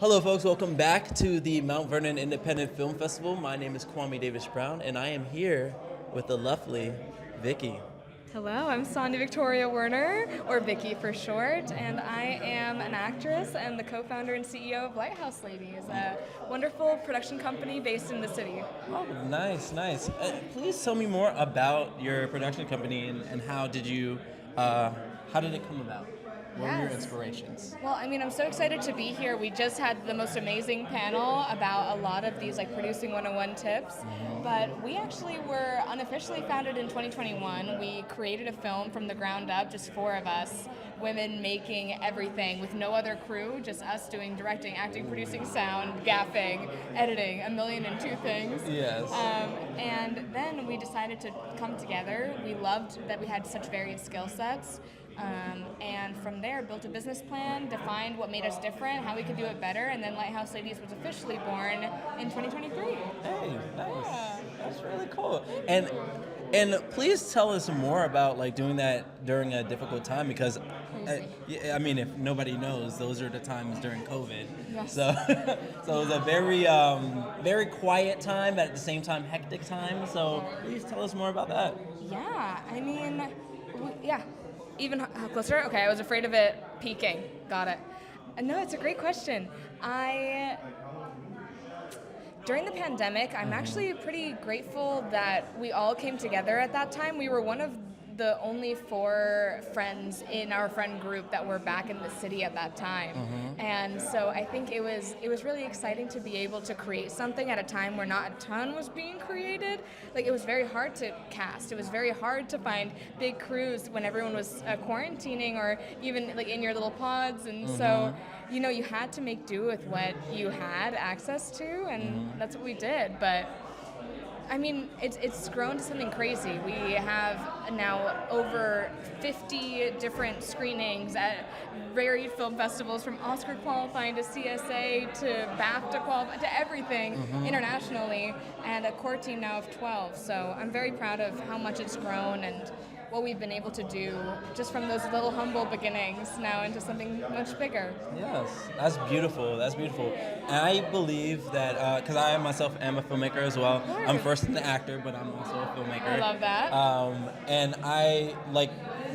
Hello, folks. Welcome back to the Mount Vernon Independent Film Festival. My name is Kouamy Davis-Brown, and I am here with the lovely Vicky. Hello, I'm Sònia Victoria Werner, or Vicky for short, and I am an actress and the co-founder and CEO of Lighthouse Ladies, a wonderful production company based in the city. Oh, nice, nice. Please tell me more about your production company and how did it come about? What were your Yes. inspirations? Well, I'm so excited to be here. We just had the most amazing panel about a lot of these producing 101 tips. But we actually were unofficially founded in 2021. We created a film from the ground up, just four of us, women making everything with no other crew, just us doing directing, acting, producing, sound, gaffing, editing, a million and two things. Yes. And then we decided to come together. We loved that we had such varied skill sets. And from there, built a business plan, defined what made us different, how we could do it better, and then Lighthouse Ladies was officially born in 2023. Hey, nice. Yeah. That's really cool. And please tell us more about doing that during a difficult time because if nobody knows, those are the times during COVID. Yes. So so it was a very quiet time, but at the same time hectic time. So please tell us more about that. Yeah, yeah. Even closer? Okay, I was afraid of it peaking. Got it. No, it's a great question. During the pandemic, I'm actually pretty grateful that we all came together at that time. We were one of the only four friends in our friend group that were back in the city at that time. And so I think it was really exciting to be able to create something at a time where not a ton was being created. It was very hard to cast. It was very hard to find big crews when everyone was quarantining or even in your little pods. And so, you had to make do with what you had access to, and that's what we did. But it's grown to something crazy. We have now over 50 different screenings at varied film festivals, from Oscar qualifying to CSA to BAFTA qualifying to everything internationally, and a core team now of 12. So I'm very proud of how much it's grown and what we've been able to do just from those little humble beginnings now into something much bigger. Yes, that's beautiful. That's beautiful. And I believe that because I myself am a filmmaker as well. I'm first an actor, but I'm also a filmmaker. I love that. And I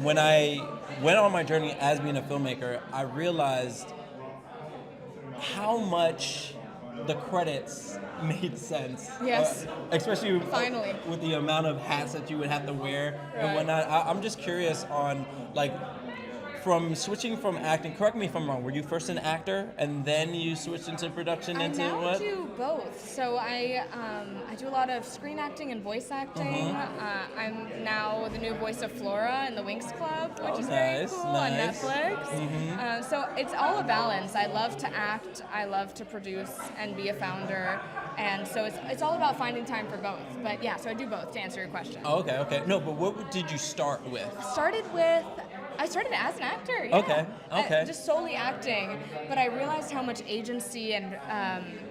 when I went on my journey as being a filmmaker, I realized how much the credits made sense. Yes. Especially Finally. with the amount of hats that you would have to wear and whatnot. I'm just curious on from switching from acting. Correct me if I'm wrong. Were you first an actor and then you switched into production? I into now what? do both. So I do a lot of screen acting and voice acting. I'm now the new voice of Flora in the Winx Club, which is very cool on Netflix. So it's all a balance. I love to act, I love to produce and be a founder, and so it's all about finding time for both. But yeah, so I do both to answer your question. Oh, okay. No, but what did you start with? I started as an actor, yeah. Okay. Just solely acting, but I realized how much agency and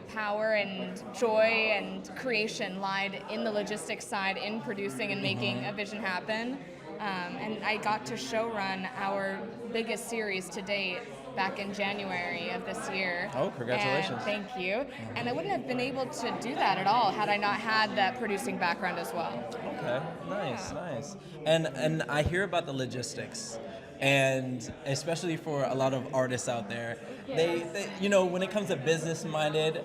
power and joy and creation lied in the logistics side, in producing and making a vision happen. And I got to showrun our biggest series to date back in January of this year. Oh, congratulations. And thank you. And I wouldn't have been able to do that at all had I not had that producing background as well. Okay, nice. And I hear about the logistics. And especially for a lot of artists out there, they when it comes to business-minded,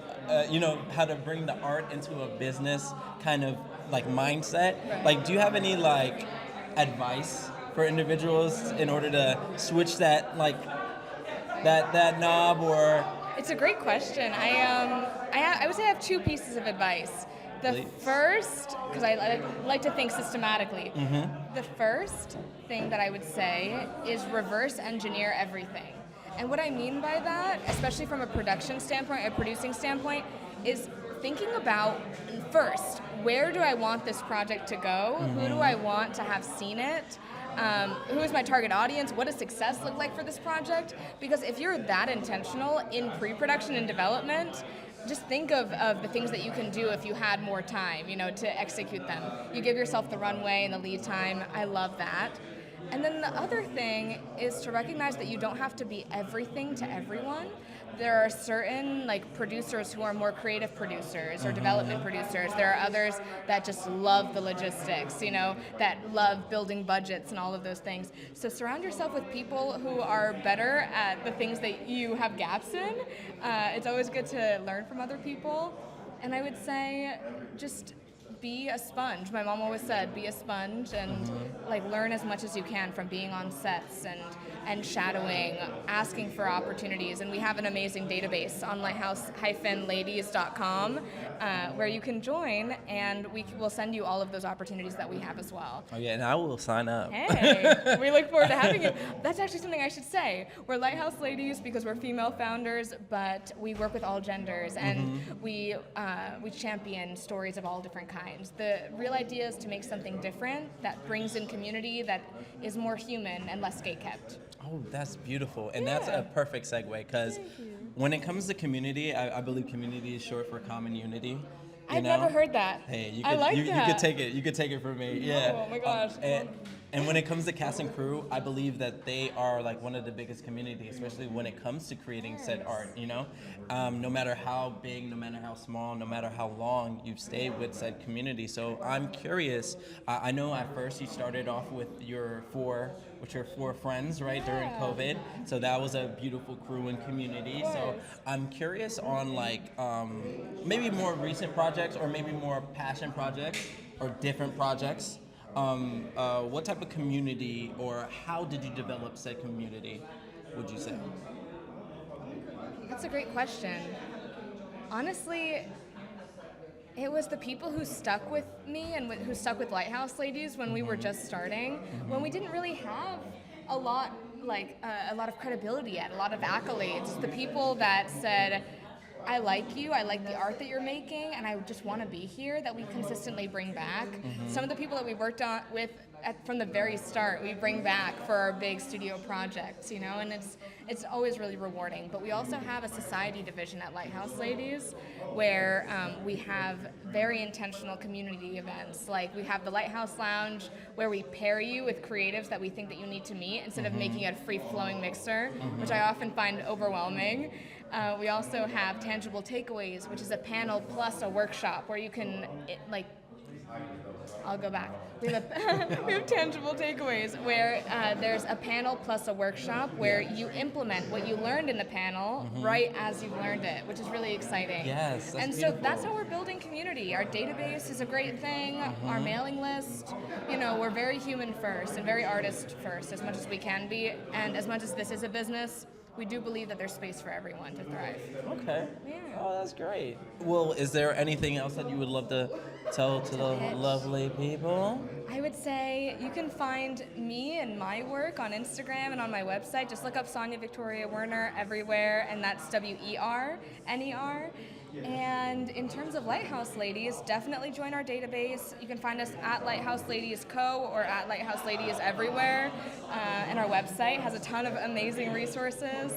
how to bring the art into a business kind of mindset. Right. Do you have any advice for individuals in order to switch that that knob or? It's a great question. I would say I have two pieces of advice. The first, because I like to think systematically, the first thing that I would say is reverse engineer everything. And what I mean by that, especially from a production standpoint, a producing standpoint, is thinking about, first, where do I want this project to go? Who do I want to have seen it? Who is my target audience? What does success look like for this project? Because if you're that intentional in pre-production and development, just think of the things that you can do if you had more time, to execute them. You give yourself the runway and the lead time. I love that. And then the other thing is to recognize that you don't have to be everything to everyone. there are certain like producers who are more creative producers or development producers. There are others that just love the logistics, that love building budgets and all of those things. So surround yourself with people who are better at the things that you have gaps in. It's always good to learn from other people. And I would say just be a sponge. My mom always said, be a sponge and like learn as much as you can from being on sets and shadowing, asking for opportunities. And we have an amazing database on lighthouse-ladies.com where you can join, and we will send you all of those opportunities that we have as well. Oh yeah, and I will sign up. Hey, we look forward to having you. That's actually something I should say. We're Lighthouse Ladies because we're female founders, but we work with all genders, and we champion stories of all different kinds. The real idea is to make something different that brings in community, that is more human and less gate-kept. Oh, that's beautiful. And that's a perfect segue, because when it comes to community, I believe community is short for common unity. I've never heard that. Hey, you I could, like you that. could take it. You could take it from me. Yeah. Oh my gosh. And when it comes to cast and crew, I believe that they are like one of the biggest communities, especially when it comes to creating said art. No matter how big, no matter how small, no matter how long you've stayed with said community. So I'm curious. I know at first you started off with your four friends, right, during COVID. So that was a beautiful crew and community. So I'm curious on like maybe more recent projects or maybe more passion projects or different projects. What type of community or how did you develop said community, would you say? That's a great question. Honestly, it was the people who stuck with me and who stuck with Lighthouse Ladies when we were just starting, when we didn't really have a lot of credibility yet, a lot of accolades. The people that said, I like you, I like the art that you're making, and I just want to be here, that we consistently bring back. Some of the people that we worked on with from the very start, we bring back for our big studio projects, and it's always really rewarding. But we also have a society division at Lighthouse Ladies where we have very intentional community events. Like we have the Lighthouse Lounge where we pair you with creatives that we think that you need to meet instead of making it a free-flowing mixer, which I often find overwhelming. We also have Tangible Takeaways, which is a panel plus a workshop where you can, I'll go back. We have Tangible Takeaways where there's a panel plus a workshop where you implement what you learned in the panel right as you've learned it, which is really exciting. Yes, that's And beautiful. so that's how we're building community. Our database is a great thing. Our mailing list, we're very human first and very artist first as much as we can be. And as much as this is a business, we do believe that there's space for everyone to thrive. Okay. Yeah. Oh, that's great. Well, is there anything else that you would love to tell to the lovely people? I would say you can find me and my work on Instagram and on my website. Just look up Sònia Victoria Werner everywhere, and that's WERNER. And in terms of Lighthouse Ladies, definitely join our database. You can find us at Lighthouse Ladies Co. or at Lighthouse Ladies everywhere. And our website has a ton of amazing resources.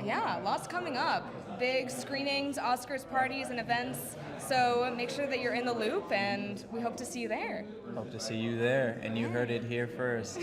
Yeah, lots coming up. Big screenings, Oscars parties, and events. So make sure that you're in the loop, and we hope to see you there. Hope to see you there, and you heard it here first.